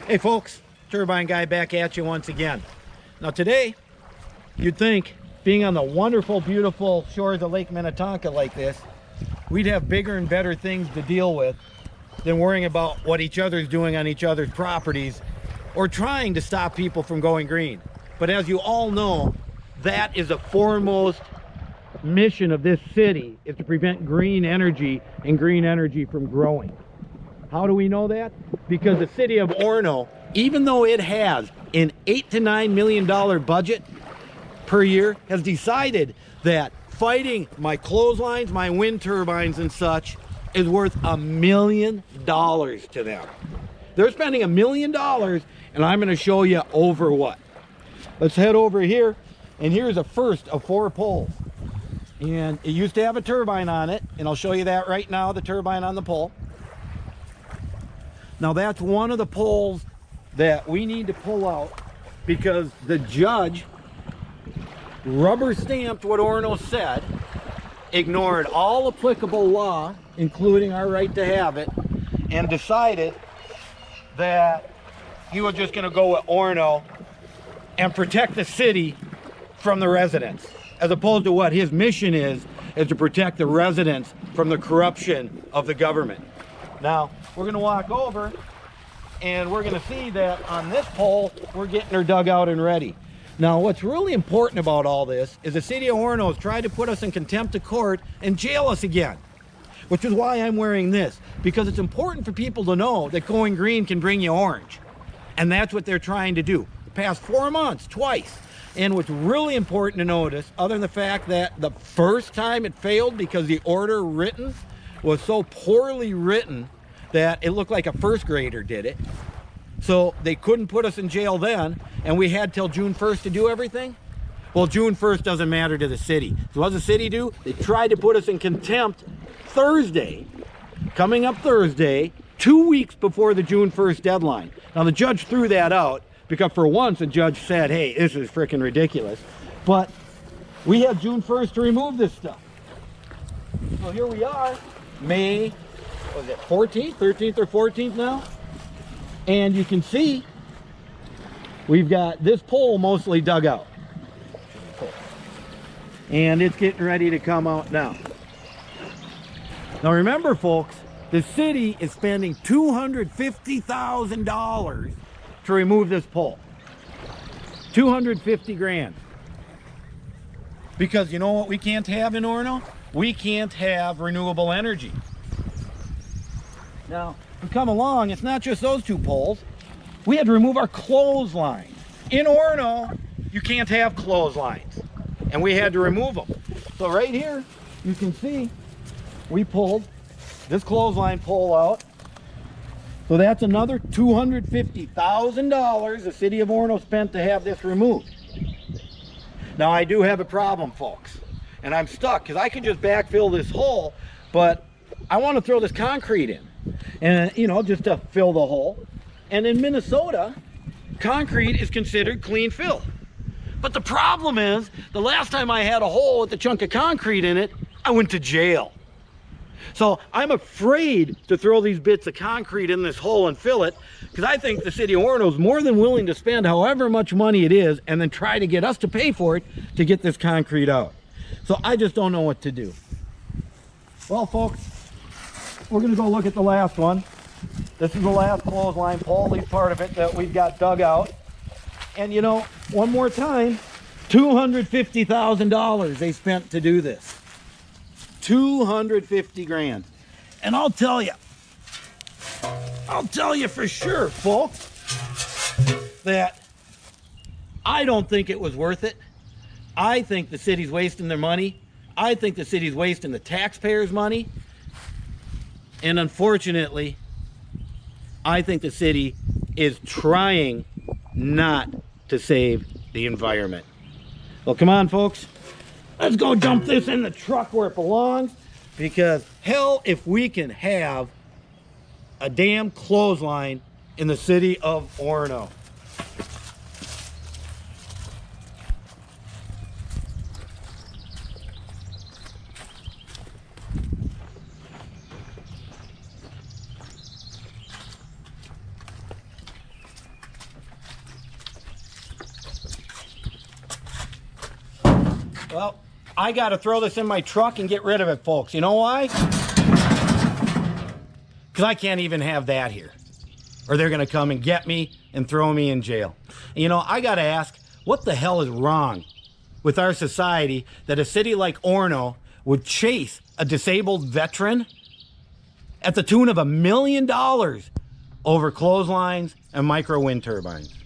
Hey folks, Turbine Guy back at you once again. Now today, you'd think being on the wonderful, beautiful shores of Lake Minnetonka like this, we'd have bigger and better things to deal with than worrying about what each other's doing on each other's properties or trying to stop people from going green. But as you all know, that is the foremost mission of this city, is to prevent green energy and green energy from growing. How do we know that? Because the city of Orono, even though it has an $8 to $9 million budget per year, has decided that fighting my clotheslines, my wind turbines and such is worth $1 million to them. They're spending $1 million, and I'm going to show you over what. Let's head over here, and here's a first of 4 poles. And it used to have a turbine on it, and I'll show you that right now, the turbine on the pole. Now that's one of the poles that we need to pull out because the judge rubber stamped what Orono said, ignored all applicable law, including our right to have it, and decided that he was just going to go with Orono and protect the city from the residents, as opposed to what his mission is to protect the residents from the corruption of the government. Now, we're going to walk over and we're going to see that on this pole, we're getting her dug out and ready. Now, what's really important about all this is the city of Orono has tried to put us in contempt of court and jail us again, which is why I'm wearing this, because it's important for people to know that going green can bring you orange. And that's what they're trying to do. The past 4 months, twice. And what's really important to notice, other than the fact that the first time it failed because the order written was so poorly written that it looked like a first grader did it. So they couldn't put us in jail then, and we had till June 1st to do everything. Well, June 1st doesn't matter to the city. So what does the city do? They tried to put us in contempt Thursday, coming up Thursday, 2 weeks before the June 1st deadline. Now the judge threw that out because for once the judge said, hey, this is freaking ridiculous. But we have June 1st to remove this stuff. So here we are, May, was it 14th, 13th or 14th now? And you can see we've got this pole mostly dug out. And it's getting ready to come out now. Now remember folks, the city is spending $250,000 to remove this pole. 250 grand. Because you know what we can't have in Orono? We can't have renewable energy. Now, we come along, it's not just those 2 poles. We had to remove our clothesline. In Orono, you can't have clotheslines. And we had to remove them. So right here, you can see, we pulled this clothesline pole out. So that's another $250,000 the city of Orono spent to have this removed. Now I do have a problem, folks. And I'm stuck, because I could just backfill this hole, but I want to throw this concrete in. And, you know, just to fill the hole. And in Minnesota, concrete is considered clean fill. But the problem is, the last time I had a hole with a chunk of concrete in it, I went to jail. So I'm afraid to throw these bits of concrete in this hole and fill it, because I think the city of Orono is more than willing to spend however much money it is and then try to get us to pay for it to get this concrete out. So I just don't know what to do. Well, folks, we're going to go look at the last one. This is the last clothesline pole, at least part of it, that we've got dug out. And you know, one more time, $250,000 they spent to do this. 250 grand. And I'll tell you for sure, folks, that I don't think it was worth it. I think the city's wasting their money. I think the city's wasting the taxpayers' money. And unfortunately, I think the city is trying not to save the environment. Well, come on, folks. Let's go dump this in the truck where it belongs, because hell if we can have a damn clothesline in the city of Orono. Well, I got to throw this in my truck and get rid of it, folks. You know why? Because I can't even have that here. Or they're going to come and get me and throw me in jail. You know, I got to ask, what the hell is wrong with our society that a city like Orono would chase a disabled veteran at the tune of $1 million over clotheslines and micro wind turbines?